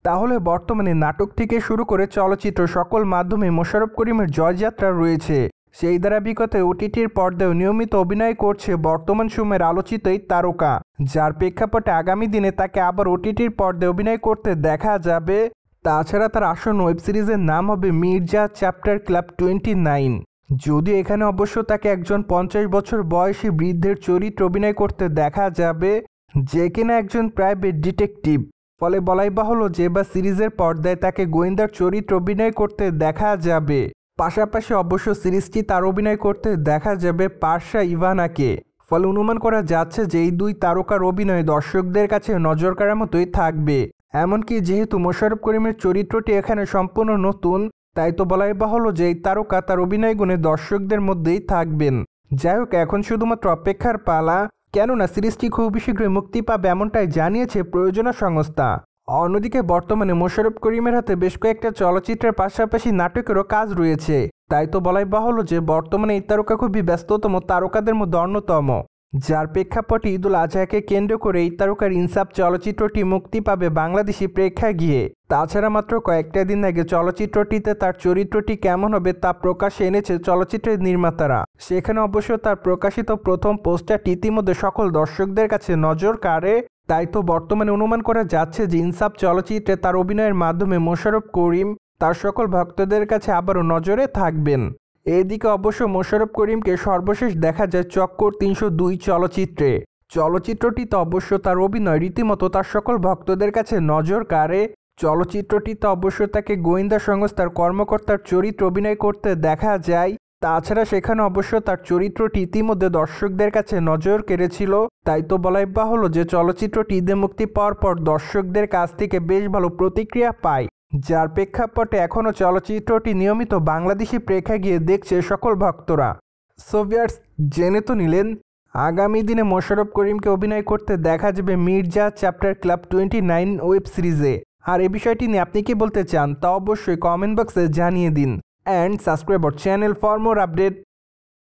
তাহলে বর্তমানে নাটক থেকে শুরু করে চলচ্চিত্র সকল মাধ্যমে মোশাররফ করিমের জয়যাত্রা রয়েছে। সেই ধারাবাহিকতায় ওটিটির পর্দায় নিয়মিত অভিনয় করছে বর্তমান সময়ের আলোচিত এই তারকা, যার প্রেক্ষাপটে আগামী দিনে তাকে আবার ওটিটির পর্দায় অভিনয় করতে দেখা যাবে। তাছাড়া তার আসন্ন ওয়েব সিরিজের নাম হবে মির্জা চ্যাপ্টার ক্লাব 29। যদিও এখানে অবশ্য তাকে একজন 50 বছর বয়সী বৃদ্ধের চরিত্রে অভিনয় করতে দেখা যাবে, যে কিনা একজন প্রাইভেট ডিটেকটিভ। ফলে বলাই বাহুল্য যে বা সিরিজের পর্দায় তাকে গোয়েন্দার চরিত্রে অভিনয় করতে দেখা যাবে। পাশাপাশি অবশ্য সিরিজটি তার অভিনয় করতে দেখা যাবে পার্সা ইভানাকে। ফলে অনুমান করা যাচ্ছে যে এই দুই তারকার অভিনয় দর্শকদের কাছে নজর কাড়ার মতোই থাকবে। এমনকি যেহেতু মোশাররফ করিমের চরিত্রটি এখানে সম্পূর্ণ নতুন, তাই তো বলাই বাহুল্য যে এই তারকা তার অভিনয় গুণে দর্শকদের মধ্যেই থাকবেন। যাই হোক, এখন শুধুমাত্র অপেক্ষার পালা, কেননা সিরিজটি খুব শীঘ্রই মুক্তি পাবে এমনটাই জানিয়েছে প্রযোজনা সংস্থা। অন্যদিকে বর্তমানে মোশাররফ করিমের হাতে বেশ কয়েকটা চলচ্চিত্রের পাশাপাশি নাটকেরও কাজ রয়েছে। তাই তো বলাই বাহুল্য যে বর্তমানে এই তারকা খুবই ব্যস্ততম তারকাদের মধ্যে অন্যতম, যার প্রেক্ষাপটে ঈদুল আজহাকে কেন্দ্র করে এই তারকার ইনসাফ চলচ্চিত্রটি মুক্তি পাবে বাংলাদেশি প্রেক্ষাগৃহে। তাছাড়া মাত্র কয়েকটা দিন আগে চলচ্চিত্রটিতে তার চরিত্রটি কেমন হবে তা প্রকাশ্যে এনেছে চলচ্চিত্রের নির্মাতারা। সেখানে অবশ্য তার প্রকাশিত প্রথম পোস্টারটি ইতিমধ্যে সকল দর্শকদের কাছে নজর কাড়ে। তাই তো বর্তমানে অনুমান করা যাচ্ছে যে ইনসাফ চলচ্চিত্রে তার অভিনয়ের মাধ্যমে মোশাররফ করিম তার সকল ভক্তদের কাছে আবারও নজরে থাকবেন। এদিকে অবশ্য মোশাররফ করিমকে সর্বশেষ দেখা যায় চক্কর 302 চলচ্চিত্রে। চলচ্চিত্রটিতে অবশ্য তার অভিনয় রীতিমতো তার সকল ভক্তদের কাছে নজর কাড়ে। চলচ্চিত্রটিতে অবশ্য তাকে গোয়েন্দা সংস্থার কর্মকর্তার চরিত্রে অভিনয় করতে দেখা যায়। তাছাড়া সেখানে অবশ্য তার চরিত্রটি ইতিমধ্যে দর্শকদের কাছে নজর কেড়েছিল। তাই তো বলাই বাহুল্য যে চলচ্চিত্রটি ঈদে মুক্তি পাওয়ার পর দর্শকদের কাছ থেকে বেশ ভালো প্রতিক্রিয়া পায়, যার প্রেক্ষাপটে এখনও চলচ্চিত্রটি নিয়মিত বাংলাদেশি প্রেক্ষাগৃহে দেখছে সকল ভক্তরা। সো ভিউয়ার্স, জেনে তো নিলেন আগামী দিনে মোশাররফ করিমকে অভিনয় করতে দেখা যাবে মির্জা চ্যাপ্টার ক্লাব 29 ওয়েব সিরিজে। আর এই বিষয়টি নিয়ে আপনি কি বলতে চান তা অবশ্যই কমেন্ট বক্সে জানিয়ে দিন। And subscribe our channel for more update.